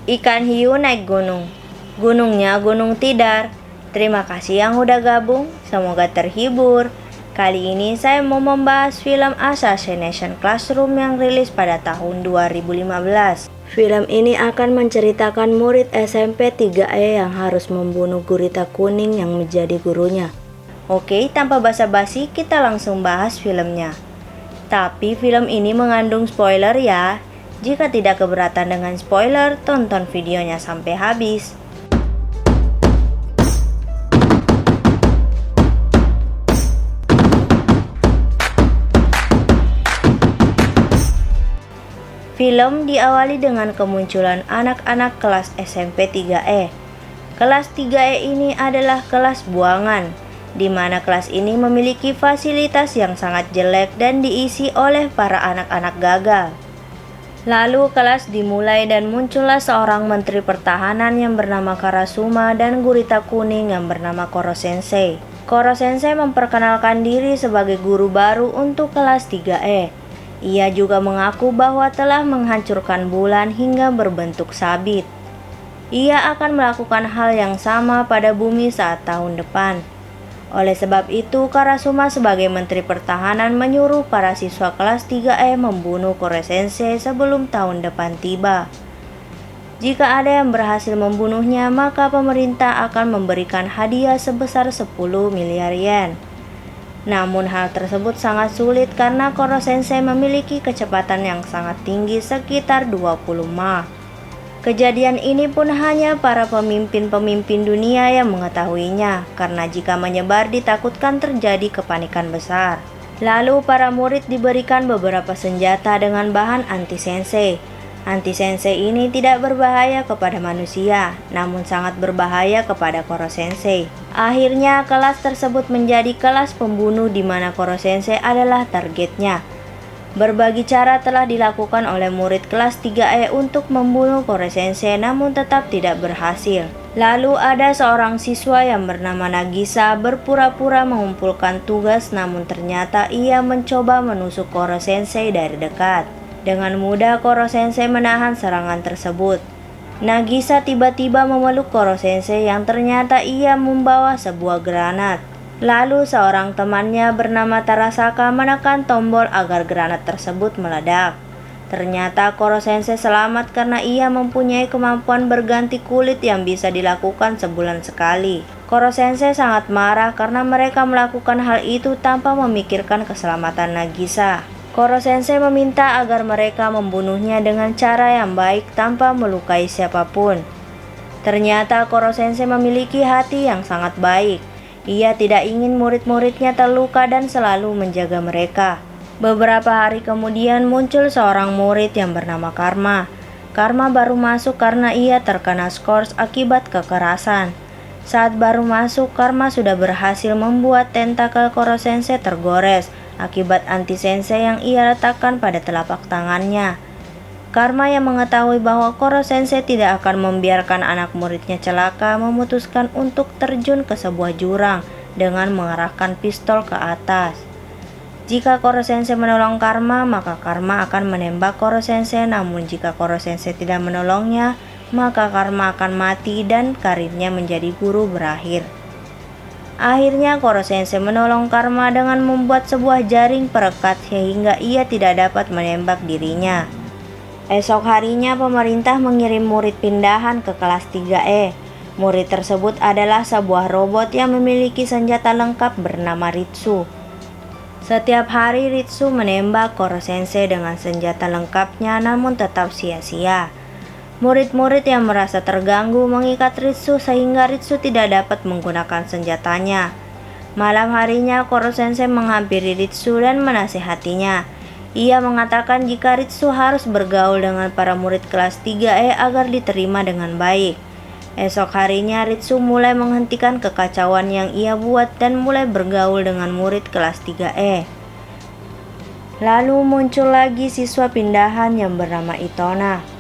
Ikan hiu naik gunung. Gunungnya Gunung Tidar. Terima kasih yang udah gabung, semoga terhibur. Kali ini saya mau membahas film Assassination Classroom yang rilis pada tahun 2015. Film ini akan menceritakan murid SMP 3E yang harus membunuh gurita kuning yang menjadi gurunya. Oke, tanpa basa-basi kita langsung bahas filmnya. Tapi film ini mengandung spoiler ya. Jika tidak keberatan dengan spoiler, tonton videonya sampai habis. Film diawali dengan kemunculan anak-anak kelas SMP 3E. Kelas 3E ini adalah kelas buangan, di mana kelas ini memiliki fasilitas yang sangat jelek dan diisi oleh para anak-anak gagal. Lalu kelas dimulai dan muncullah seorang menteri pertahanan yang bernama Karasuma dan gurita kuning yang bernama Koro Sensei. Koro Sensei memperkenalkan diri sebagai guru baru untuk kelas 3E. Ia juga mengaku bahwa telah menghancurkan bulan hingga berbentuk sabit. Ia akan melakukan hal yang sama pada bumi saat tahun depan. Oleh sebab itu, Karasuma sebagai Menteri Pertahanan menyuruh para siswa kelas 3E membunuh Koro Sensei sebelum tahun depan tiba. Jika ada yang berhasil membunuhnya, maka pemerintah akan memberikan hadiah sebesar 10 miliar yen. Namun hal tersebut sangat sulit karena Koro Sensei memiliki kecepatan yang sangat tinggi sekitar 20 mah. Kejadian ini pun hanya para pemimpin-pemimpin dunia yang mengetahuinya, karena jika menyebar ditakutkan terjadi kepanikan besar. Lalu para murid diberikan beberapa senjata dengan bahan anti-sensei. Anti-sensei ini tidak berbahaya kepada manusia, namun sangat berbahaya kepada Koro Sensei. Akhirnya kelas tersebut menjadi kelas pembunuh di mana Koro Sensei adalah targetnya. Berbagai cara telah dilakukan oleh murid kelas 3E untuk membunuh Koro Sensei namun tetap tidak berhasil. Lalu ada seorang siswa yang bernama Nagisa berpura-pura mengumpulkan tugas namun ternyata ia mencoba menusuk Koro Sensei dari dekat. Dengan mudah Koro Sensei menahan serangan tersebut. Nagisa tiba-tiba memeluk Koro Sensei yang ternyata ia membawa sebuah granat. Lalu seorang temannya bernama Tarasaka menekan tombol agar granat tersebut meledak. Ternyata Koro Sensei selamat karena ia mempunyai kemampuan berganti kulit yang bisa dilakukan sebulan sekali. Koro Sensei sangat marah karena mereka melakukan hal itu tanpa memikirkan keselamatan Nagisa. Koro Sensei meminta agar mereka membunuhnya dengan cara yang baik tanpa melukai siapapun. Ternyata Koro Sensei memiliki hati yang sangat baik. Ia tidak ingin murid-muridnya terluka dan selalu menjaga mereka. Beberapa hari kemudian muncul seorang murid yang bernama Karma. Karma baru masuk karena ia terkena skors akibat kekerasan. Saat baru masuk, Karma sudah berhasil membuat tentakel Koro Sensei tergores akibat anti-sensei yang ia letakkan pada telapak tangannya. Karma yang mengetahui bahwa Koro Sensei tidak akan membiarkan anak muridnya celaka memutuskan untuk terjun ke sebuah jurang dengan mengarahkan pistol ke atas. Jika Koro Sensei menolong Karma, maka Karma akan menembak Koro Sensei, namun jika Koro Sensei tidak menolongnya, maka Karma akan mati dan karirnya menjadi guru berakhir. Akhirnya Koro Sensei menolong Karma dengan membuat sebuah jaring perekat sehingga ia tidak dapat menembak dirinya. Esok harinya pemerintah mengirim murid pindahan ke kelas 3E. Murid tersebut adalah sebuah robot yang memiliki senjata lengkap bernama Ritsu. Setiap hari Ritsu menembak Koro Sensei dengan senjata lengkapnya namun tetap sia-sia. Murid-murid yang merasa terganggu mengikat Ritsu sehingga Ritsu tidak dapat menggunakan senjatanya. Malam harinya Koro Sensei menghampiri Ritsu dan menasihatinya. Ia mengatakan jika Ritsu harus bergaul dengan para murid kelas 3E agar diterima dengan baik. Esok harinya Ritsu mulai menghentikan kekacauan yang ia buat dan mulai bergaul dengan murid kelas 3E. Lalu muncul lagi siswa pindahan yang bernama Itona.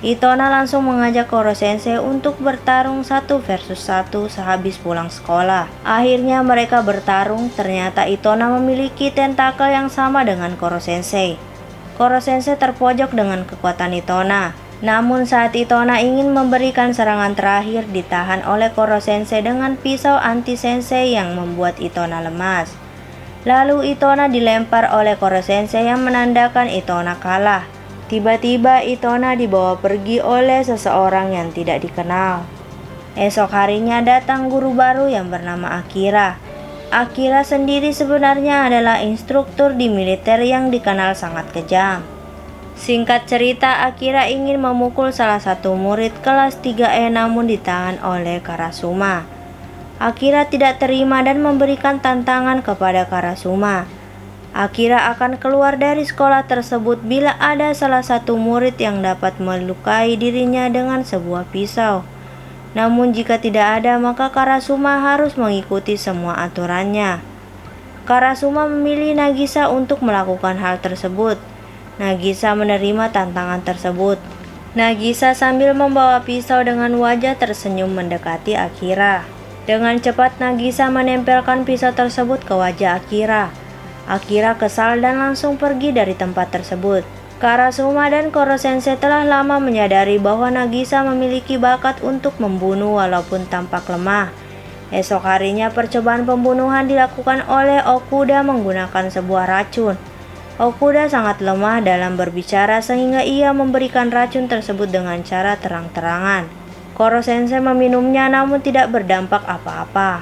Itona langsung mengajak Koro Sensei untuk bertarung 1 versus 1 sehabis pulang sekolah. Akhirnya mereka bertarung, ternyata Itona memiliki tentakel yang sama dengan Koro Sensei. Koro Sensei terpojok dengan kekuatan Itona. Namun saat Itona ingin memberikan serangan terakhir, ditahan oleh Koro Sensei dengan pisau anti sensei yang membuat Itona lemas. Lalu Itona dilempar oleh Koro Sensei yang menandakan Itona kalah. Tiba-tiba Itona dibawa pergi oleh seseorang yang tidak dikenal. Esok harinya datang guru baru yang bernama Akira. Akira sendiri sebenarnya adalah instruktur di militer yang dikenal sangat kejam. Singkat cerita, Akira ingin memukul salah satu murid kelas 3E namun ditahan oleh Karasuma. Akira tidak terima dan memberikan tantangan kepada Karasuma. Akira akan keluar dari sekolah tersebut bila ada salah satu murid yang dapat melukai dirinya dengan sebuah pisau. Namun jika tidak ada, maka Karasuma harus mengikuti semua aturannya. Karasuma memilih Nagisa untuk melakukan hal tersebut. Nagisa menerima tantangan tersebut. Nagisa sambil membawa pisau dengan wajah tersenyum mendekati Akira. Dengan cepat Nagisa menempelkan pisau tersebut ke wajah Akira. Akira kesal dan langsung pergi dari tempat tersebut. Karasuma dan Koro Sensei telah lama menyadari bahwa Nagisa memiliki bakat untuk membunuh walaupun tampak lemah. Esok harinya percobaan pembunuhan dilakukan oleh Okuda menggunakan sebuah racun. Okuda sangat lemah dalam berbicara sehingga ia memberikan racun tersebut dengan cara terang-terangan. Koro Sensei meminumnya namun tidak berdampak apa-apa.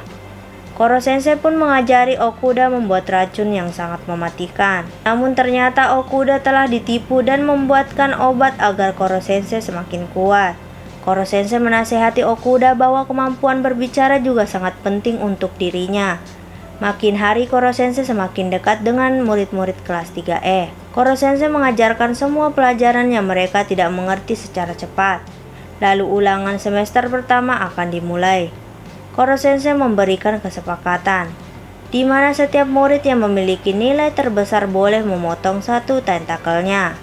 Koro Sensei pun mengajari Okuda membuat racun yang sangat mematikan. Namun ternyata Okuda telah ditipu dan membuatkan obat agar Koro Sensei semakin kuat. Koro Sensei menasihati Okuda bahwa kemampuan berbicara juga sangat penting untuk dirinya. Makin hari Koro Sensei semakin dekat dengan murid-murid kelas 3E. Koro Sensei mengajarkan semua pelajaran yang mereka tidak mengerti secara cepat. Lalu ulangan semester pertama akan dimulai. Koro Sensei memberikan kesepakatan, di mana setiap murid yang memiliki nilai terbesar boleh memotong satu tentakelnya.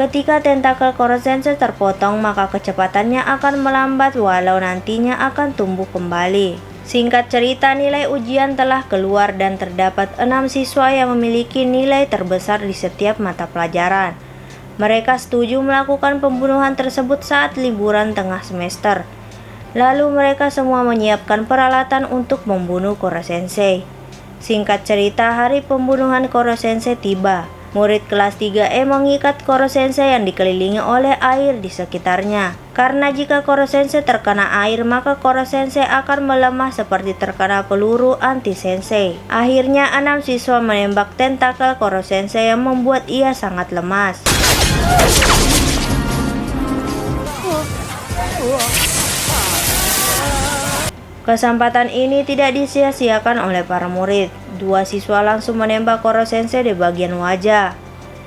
Ketika tentakel Koro Sensei terpotong, maka kecepatannya akan melambat walau nantinya akan tumbuh kembali. Singkat cerita, nilai ujian telah keluar dan terdapat 6 siswa yang memiliki nilai terbesar di setiap mata pelajaran. Mereka setuju melakukan pembunuhan tersebut saat liburan tengah semester. Lalu mereka semua menyiapkan peralatan untuk membunuh Koro Sensei. Singkat cerita, hari pembunuhan Koro Sensei tiba. Murid kelas 3E mengikat Koro Sensei yang dikelilingi oleh air di sekitarnya. Karena jika Koro Sensei terkena air, maka Koro Sensei akan melemah seperti terkena peluru anti sensei. Akhirnya 6 siswa menembak tentakel Koro Sensei yang membuat ia sangat lemas. Kesempatan ini tidak disia-siakan oleh para murid. 2 siswa langsung menembak Koro Sensei di bagian wajah.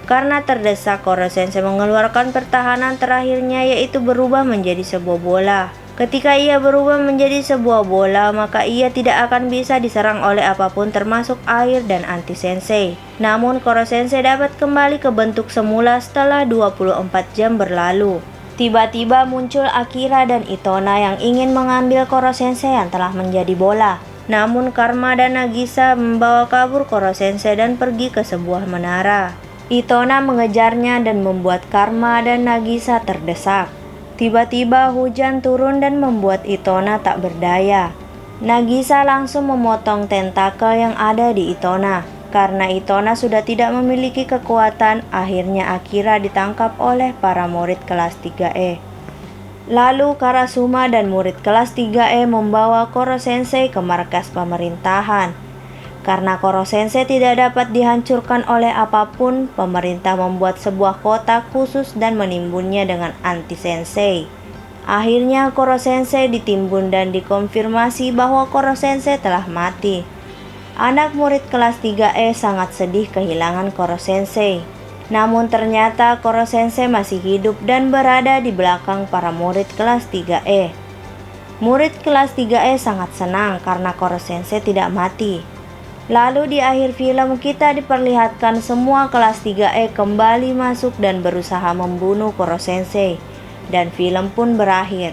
Karena terdesak, Koro Sensei mengeluarkan pertahanan terakhirnya, yaitu berubah menjadi sebuah bola. Ketika ia berubah menjadi sebuah bola, maka ia tidak akan bisa diserang oleh apapun termasuk air dan anti sensei. Namun Koro Sensei dapat kembali ke bentuk semula setelah 24 jam berlalu. Tiba-tiba muncul Akira dan Itona yang ingin mengambil Koro Sensei yang telah menjadi bola. Namun Karma dan Nagisa membawa kabur Koro Sensei dan pergi ke sebuah menara. Itona mengejarnya dan membuat Karma dan Nagisa terdesak. Tiba-tiba hujan turun dan membuat Itona tak berdaya. Nagisa langsung memotong tentakel yang ada di Itona. Karena Itona sudah tidak memiliki kekuatan, akhirnya Akira ditangkap oleh para murid kelas 3E. Lalu Karasuma dan murid kelas 3E membawa Koro Sensei ke markas pemerintahan. Karena Koro Sensei tidak dapat dihancurkan oleh apapun, pemerintah membuat sebuah kotak khusus dan menimbunnya dengan anti sensei. Akhirnya Koro Sensei ditimbun dan dikonfirmasi bahwa Koro Sensei telah mati. Anak murid kelas 3E sangat sedih kehilangan Koro Sensei. Namun ternyata Koro Sensei masih hidup dan berada di belakang para murid kelas 3E. Murid kelas 3E sangat senang karena Koro Sensei tidak mati. Lalu di akhir film kita diperlihatkan semua kelas 3E kembali masuk dan berusaha membunuh Koro Sensei. Dan film pun berakhir.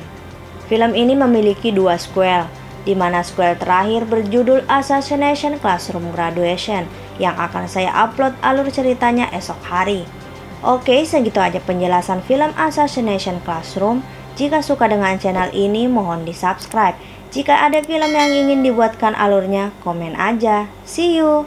Film ini memiliki 2 sequel, di mana sequel terakhir berjudul Assassination Classroom Graduation yang akan saya upload alur ceritanya esok hari. Oke, segitu aja penjelasan film Assassination Classroom. Jika suka dengan channel ini, mohon di-subscribe. Jika ada film yang ingin dibuatkan alurnya, komen aja. See you!